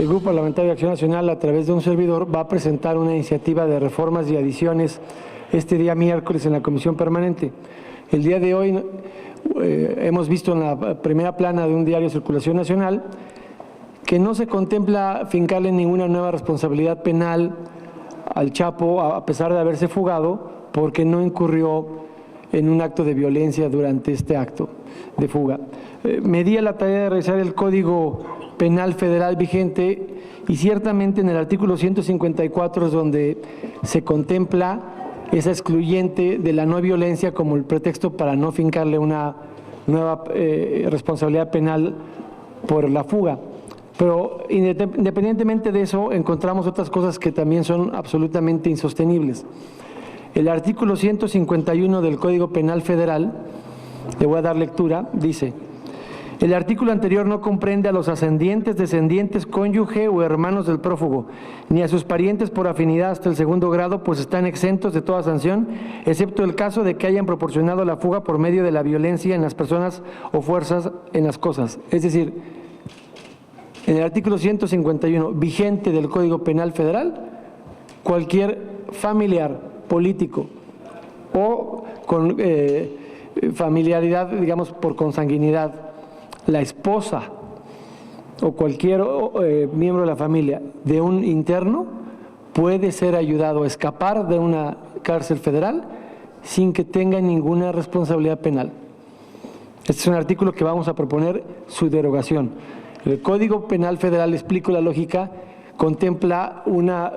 el Grupo Parlamentario de Acción Nacional, a través de un servidor, va a presentar una iniciativa de reformas y adiciones este día miércoles en la Comisión Permanente. El día de hoy hemos visto en la primera plana de un diario de circulación nacional que no se contempla fincarle ninguna nueva responsabilidad penal al Chapo, a pesar de haberse fugado, porque no incurrió en un acto de violencia durante este acto de fuga. Me di a la tarea de revisar el Código Penal Federal vigente y ciertamente en el artículo 154 es donde se contempla esa excluyente de la no violencia como el pretexto para no fincarle una nueva responsabilidad penal por la fuga. Pero independientemente de eso, encontramos otras cosas que también son absolutamente insostenibles. El artículo 151 del Código Penal Federal, le voy a dar lectura, dice: el artículo anterior no comprende a los ascendientes, descendientes, cónyuge o hermanos del prófugo, ni a sus parientes por afinidad hasta el segundo grado, pues están exentos de toda sanción, excepto el caso de que hayan proporcionado la fuga por medio de la violencia en las personas o fuerzas en las cosas. Es decir, en el artículo 151 vigente del Código Penal Federal, cualquier familiar político o con familiaridad, digamos, por consanguinidad, la esposa o cualquier miembro de la familia de un interno puede ser ayudado a escapar de una cárcel federal sin que tenga ninguna responsabilidad penal. Este es un artículo que vamos a proponer su derogación. El Código Penal Federal, explico la lógica, contempla una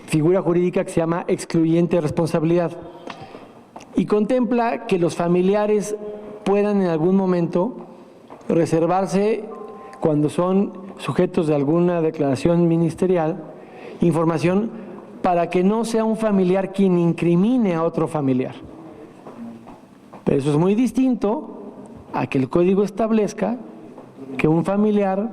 figura jurídica que se llama excluyente de responsabilidad y contempla que los familiares puedan en algún momento reservarse, cuando son sujetos de alguna declaración ministerial, información para que no sea un familiar quien incrimine a otro familiar. Pero eso es muy distinto a que el código establezca que un familiar,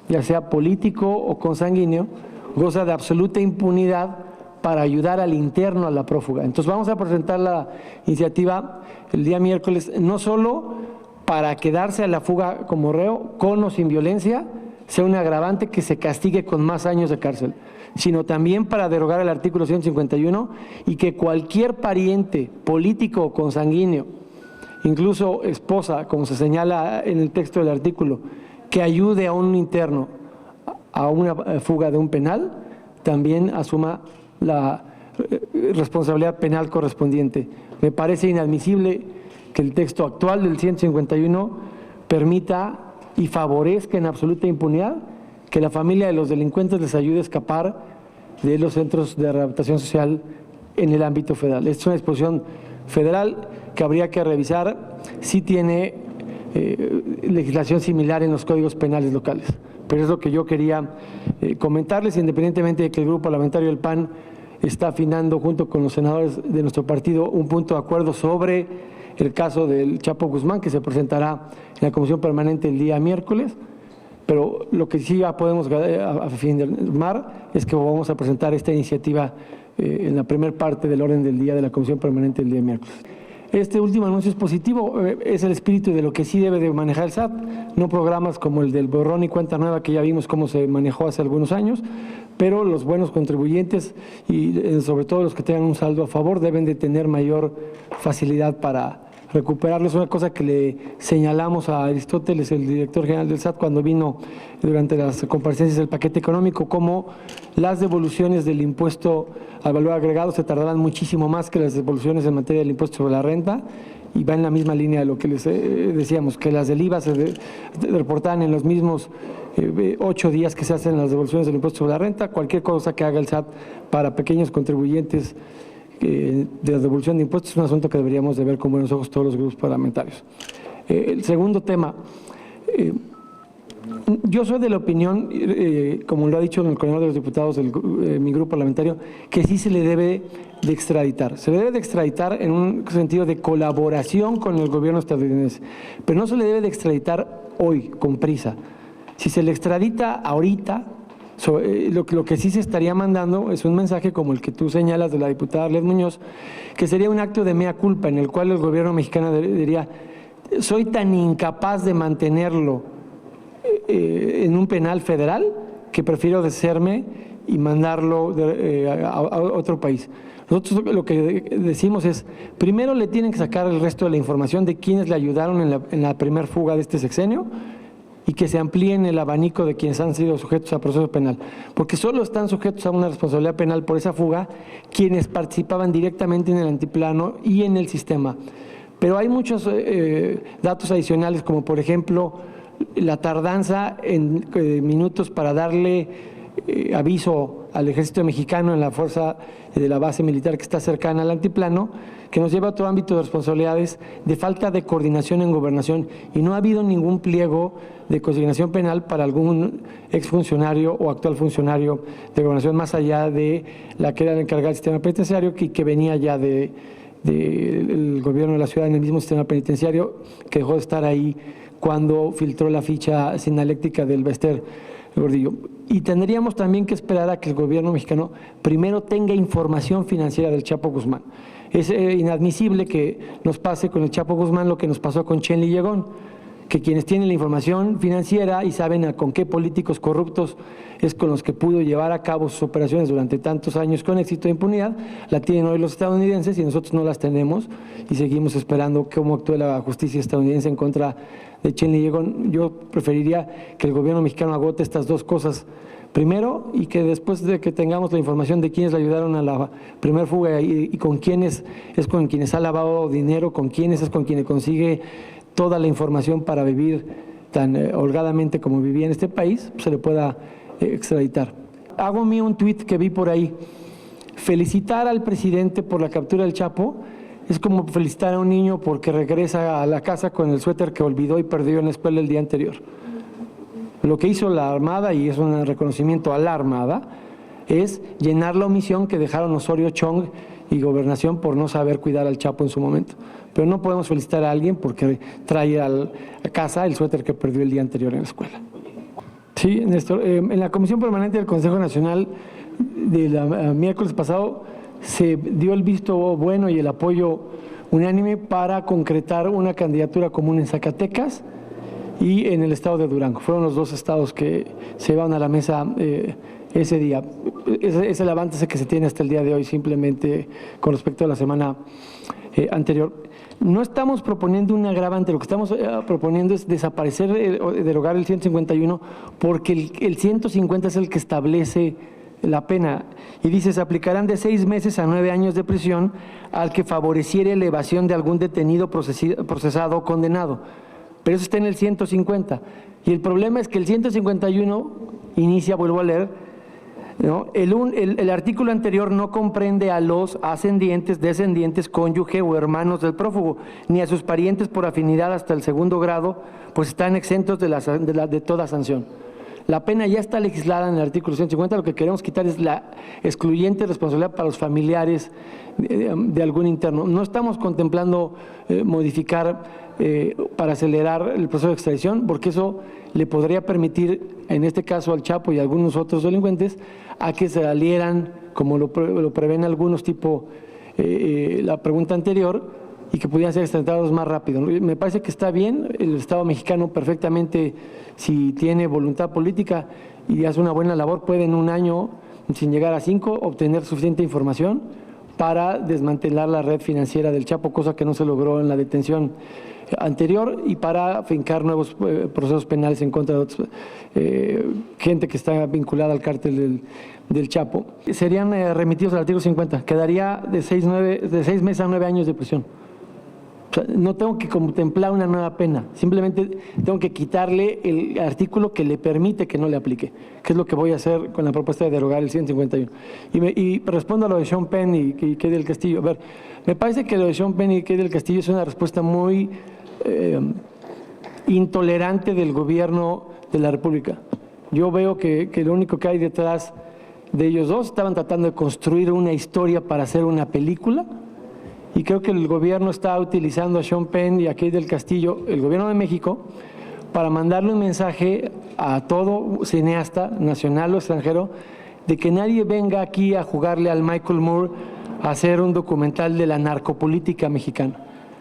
ya sea político o consanguíneo, goza de absoluta impunidad para ayudar al interno a la prófuga. Entonces vamos a presentar la iniciativa el día miércoles, no solo para quedarse a la fuga como reo, con o sin violencia, sea un agravante que se castigue con más años de cárcel, sino también para derogar el artículo 151 y que cualquier pariente político o consanguíneo, incluso esposa, como se señala en el texto del artículo, que ayude a un interno a una fuga de un penal, también asuma la responsabilidad penal correspondiente. Me parece inadmisible que el texto actual del 151 permita y favorezca en absoluta impunidad que la familia de los delincuentes les ayude a escapar de los centros de rehabilitación social en el ámbito federal. Esta es una disposición federal que habría que revisar si tiene legislación similar en los códigos penales locales. Pero es lo que yo quería comentarles, independientemente de que el Grupo Parlamentario del PAN está afinando junto con los senadores de nuestro partido un punto de acuerdo sobre el caso del Chapo Guzmán, que se presentará en la Comisión Permanente el día miércoles. Pero lo que sí ya podemos afirmar es que vamos a presentar esta iniciativa en la primera parte del orden del día de la Comisión Permanente el día miércoles. Este último anuncio es positivo, es el espíritu de lo que sí debe de manejar el SAT, no programas como el del borrón y cuenta nueva que ya vimos cómo se manejó hace algunos años, pero los buenos contribuyentes y sobre todo los que tengan un saldo a favor deben de tener mayor facilidad para recuperarlo. Es una cosa que le señalamos a Aristóteles, el director general del SAT, cuando vino durante las comparecencias del paquete económico, como las devoluciones del impuesto al valor agregado se tardaban muchísimo más que las devoluciones en materia del impuesto sobre la renta, y va en la misma línea de lo que les decíamos, que las del IVA se reportaban en los mismos 8 días que se hacen las devoluciones del impuesto sobre la renta. Cualquier cosa que haga el SAT para pequeños contribuyentes de la devolución de impuestos es un asunto que deberíamos de ver con buenos ojos todos los grupos parlamentarios. El segundo tema, yo soy de la opinión, como lo ha dicho en el coordinador de los diputados de mi grupo parlamentario, que sí se le debe de extraditar. Se le debe de extraditar en un sentido de colaboración con el gobierno estadounidense, pero no se le debe de extraditar hoy, con prisa. Si se le extradita ahorita, lo que sí se estaría mandando es un mensaje como el que tú señalas de la diputada Arlet Muñoz, que sería un acto de mea culpa en el cual el gobierno mexicano diría: soy tan incapaz de mantenerlo en un penal federal que prefiero deshacerme y mandarlo a otro país. Nosotros lo que decimos es, primero le tienen que sacar el resto de la información de quienes le ayudaron en la primera fuga de este sexenio y que se amplíen el abanico de quienes han sido sujetos a proceso penal, porque solo están sujetos a una responsabilidad penal por esa fuga quienes participaban directamente en el antiplano y en el sistema. Pero hay muchos datos adicionales, como por ejemplo la tardanza en minutos para darle aviso al ejército mexicano en la fuerza de la base militar que está cercana al antiplano, que nos lleva a otro ámbito de responsabilidades de falta de coordinación en gobernación, y no ha habido ningún pliego de consignación penal para algún exfuncionario o actual funcionario de gobernación, más allá de la que era la encargada del sistema penitenciario, que venía ya del gobierno de la ciudad en el mismo sistema penitenciario, que dejó de estar ahí cuando filtró la ficha sinaléctica del Bester Gordillo. Y tendríamos también que esperar a que el gobierno mexicano primero tenga información financiera del Chapo Guzmán. Es inadmisible que nos pase con el Chapo Guzmán lo que nos pasó con Chenly Llegón, que quienes tienen la información financiera y saben con qué políticos corruptos es con los que pudo llevar a cabo sus operaciones durante tantos años con éxito e impunidad, la tienen hoy los estadounidenses y nosotros no las tenemos y seguimos esperando cómo actúe la justicia estadounidense en contra de Chenly Llegón. Yo preferiría que el gobierno mexicano agote estas dos cosas primero y que después de que tengamos la información de quiénes le ayudaron a la primera fuga y con quiénes es con quienes ha lavado dinero, con quiénes es con quienes consigue toda la información para vivir tan holgadamente como vivía en este país, se le pueda extraditar. Hago mío un tuit que vi por ahí. Felicitar al presidente por la captura del Chapo es como felicitar a un niño porque regresa a la casa con el suéter que olvidó y perdió en la escuela el día anterior. Lo que hizo la Armada, y es un reconocimiento a la Armada, es llenar la omisión que dejaron Osorio Chong y Gobernación por no saber cuidar al Chapo en su momento. Pero no podemos felicitar a alguien porque trae a casa el suéter que perdió el día anterior en la escuela. Sí, Néstor, en la Comisión Permanente del Consejo Nacional del miércoles pasado se dio el visto bueno y el apoyo unánime para concretar una candidatura común en Zacatecas y en el estado de Durango. Fueron los dos estados que se iban a la mesa ese día. Es el avance que se tiene hasta el día de hoy, simplemente con respecto a la semana anterior. No estamos proponiendo un agravante, lo que estamos proponiendo es desaparecer o derogar el 151 porque el 150 es el que establece la pena y dice se aplicarán de 6 meses a 9 años de prisión al que favoreciere elevación de algún detenido procesado o condenado. Pero eso está en el 150 y el problema es que el 151 inicia, vuelvo a leer, ¿no? El artículo anterior no comprende a los ascendientes, descendientes, cónyuge o hermanos del prófugo, ni a sus parientes por afinidad hasta el segundo grado, pues están exentos de toda sanción. La pena ya está legislada en el artículo 150, lo que queremos quitar es la excluyente responsabilidad para los familiares de algún interno. No estamos contemplando modificar para acelerar el proceso de extradición, porque eso le podría permitir, en este caso al Chapo y a algunos otros delincuentes, a que se salieran, como lo prevén algunos, tipo la pregunta anterior, y que pudieran ser extraditados más rápido. Me parece que está bien, el Estado mexicano perfectamente, si tiene voluntad política y hace una buena labor, puede en un año, sin llegar a 5, obtener suficiente información para desmantelar la red financiera del Chapo, cosa que no se logró en la detención anterior, y para fincar nuevos procesos penales en contra de otros, gente que está vinculada al cártel del Chapo. Serían remitidos al artículo 50, quedaría de 6 meses a 9 años de prisión. O sea, no tengo que contemplar una nueva pena, simplemente tengo que quitarle el artículo que le permite que no le aplique, que es lo que voy a hacer con la propuesta de derogar el 151. Y respondo a lo de Sean Penn y Key del Castillo. A ver, me parece que lo de Sean Penn y Key del Castillo es una respuesta muy intolerante del gobierno de la República. Yo veo que lo único que hay detrás de ellos dos, estaban tratando de construir una historia para hacer una película, y creo que el gobierno está utilizando a Sean Penn y a Key del Castillo, el gobierno de México, para mandarle un mensaje a todo cineasta, nacional o extranjero, de que nadie venga aquí a jugarle al Michael Moore a hacer un documental de la narcopolítica mexicana.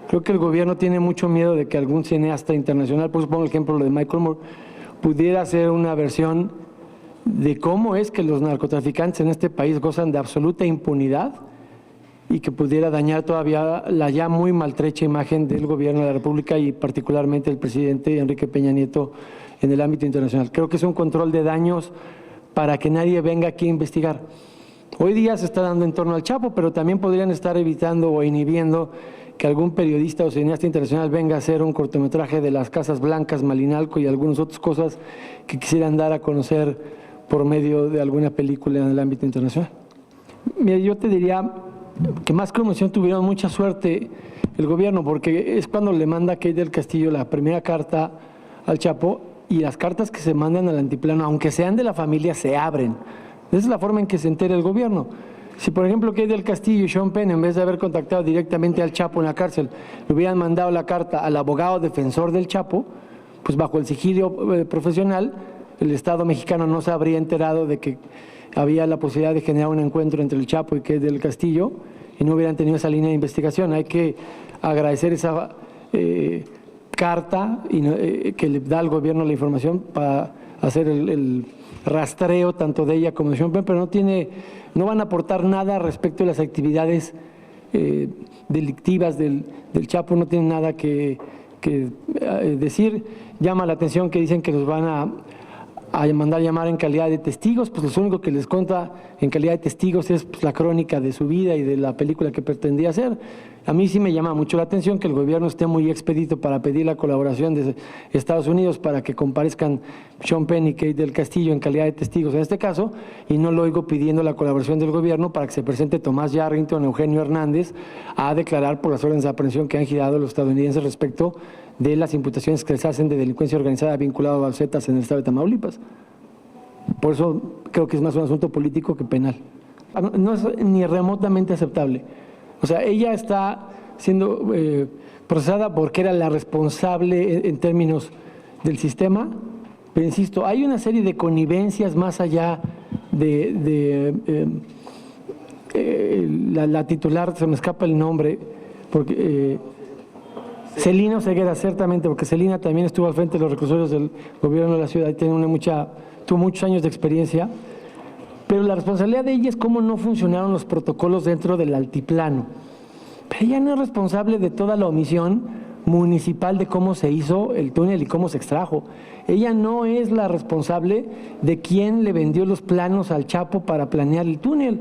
Creo que el gobierno tiene mucho miedo de que algún cineasta internacional, por supongo el ejemplo de Michael Moore, pudiera ser una versión de cómo es que los narcotraficantes en este país gozan de absoluta impunidad y que pudiera dañar todavía la ya muy maltrecha imagen del gobierno de la República y particularmente el presidente Enrique Peña Nieto en el ámbito internacional. Creo que es un control de daños para que nadie venga aquí a investigar. Hoy día se está dando en torno al Chapo, pero también podrían estar evitando o inhibiendo que algún periodista o cineasta internacional venga a hacer un cortometraje de las Casas Blancas, Malinalco y algunas otras cosas que quisieran dar a conocer por medio de alguna película en el ámbito internacional. Mira, yo te diría que más que omisión tuvieron mucha suerte el gobierno, porque es cuando le manda a Kate del Castillo la primera carta al Chapo, y las cartas que se mandan al Altiplano, aunque sean de la familia, se abren. Esa es la forma en que se entera el gobierno. Si, por ejemplo, Kate del Castillo y Sean Penn, en vez de haber contactado directamente al Chapo en la cárcel, le hubieran mandado la carta al abogado defensor del Chapo, pues bajo el sigilio profesional, el Estado mexicano no se habría enterado de que había la posibilidad de generar un encuentro entre el Chapo y Kate del Castillo y no hubieran tenido esa línea de investigación. Hay que agradecer esa carta que le da al gobierno la información para hacer el rastreo tanto de ella como de Sean Penn, pero no van a aportar nada respecto a las actividades delictivas del Chapo, no tienen nada que decir. Llama la atención que dicen que los van a mandar llamar en calidad de testigos, pues lo único que les cuenta en calidad de testigos es pues, la crónica de su vida y de la película que pretendía hacer. A mí sí me llama mucho la atención que el gobierno esté muy expedito para pedir la colaboración de Estados Unidos para que comparezcan Sean Penn y Kate del Castillo en calidad de testigos en este caso, y no lo oigo pidiendo la colaboración del gobierno para que se presente Tomás Yarrington, Eugenio Hernández, a declarar por las órdenes de aprehensión que han girado los estadounidenses respecto de las imputaciones que les hacen de delincuencia organizada vinculada a los Zetas en el estado de Tamaulipas. Por eso creo que es más un asunto político que penal. No es ni remotamente aceptable. O sea, ella está siendo procesada porque era la responsable en términos del sistema, pero insisto, hay una serie de connivencias más allá de la titular, se me escapa el nombre, porque Celina Oseguera, ciertamente, porque Celina también estuvo al frente de los reclusorios del gobierno de la ciudad y tuvo muchos años de experiencia, pero la responsabilidad de ella es cómo no funcionaron los protocolos dentro del altiplano. Pero ella no es responsable de toda la omisión municipal de cómo se hizo el túnel y cómo se extrajo. Ella no es la responsable de quién le vendió los planos al Chapo para planear el túnel.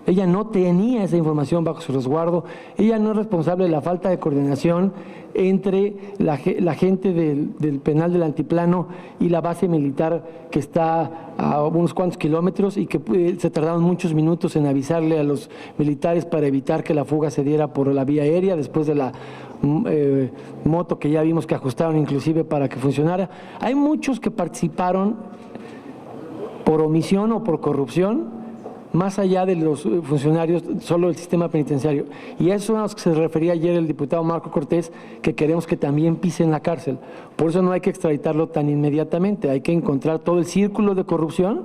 Ella no tenía esa información bajo su resguardo. Ella no es responsable de la falta de coordinación entre la gente del penal del Altiplano y la base militar que está a unos cuantos kilómetros y que se tardaron muchos minutos en avisarle a los militares para evitar que la fuga se diera por la vía aérea después de la moto que ya vimos que ajustaron inclusive para que funcionara. Hay muchos que participaron por omisión o por corrupción, más allá de los funcionarios solo del sistema penitenciario. Y eso es a los que se refería ayer el diputado Marco Cortés, que queremos que también pise en la cárcel. Por eso no hay que extraditarlo tan inmediatamente, hay que encontrar todo el círculo de corrupción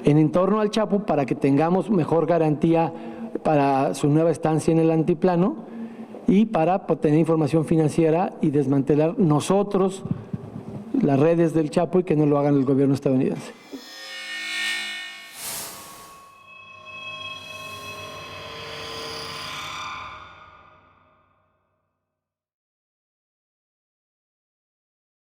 en torno al Chapo para que tengamos mejor garantía para su nueva estancia en el altiplano y para tener información financiera y desmantelar nosotros las redes del Chapo y que no lo hagan el gobierno estadounidense.